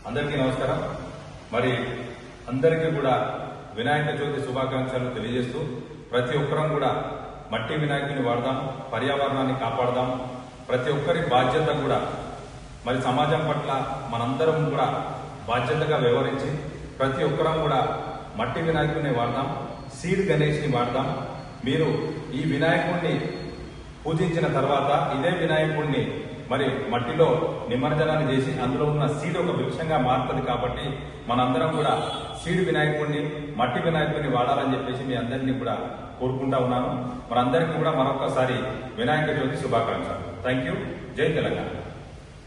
అందరికీ నమస్కారం. మరి అందరికీ కూడా వినాయక చవితి శుభాకాంక్షలు తెలియజేస్తూ ప్రతి ఒక్కరం కూడా మట్టి వినాయకుని వాడదాం, పర్యావరణాన్ని కాపాడదాం. ప్రతి ఒక్కరి బాధ్యత కూడా మరి సమాజం పట్ల మనందరం కూడా బాధ్యతగా వ్యవహరించి ప్రతి ఒక్కరం కూడా మట్టి వినాయకుడిని వాడదాం, సీడ్ గణేష్ని వాడదాం. మీరు ఈ వినాయకుడిని పూజించిన తర్వాత ఇదే వినాయకుడిని మరి మట్టిలో నిమజ్జనాన్ని చేసి అందులో ఉన్న సీడ్ ఒక వృక్షంగా మారుతుంది. కాబట్టి మనందరం కూడా సీడ్ వినాయకుడిని, మట్టి వినాయకుడిని వాడాలని చెప్పేసి మీ అందరినీ కూడా కోరుకుంటా ఉన్నాను. మనందరికీ కూడా మరొకసారి వినాయక చవితి శుభాకాంక్షలు. Thank you. జై తెలంగాణ.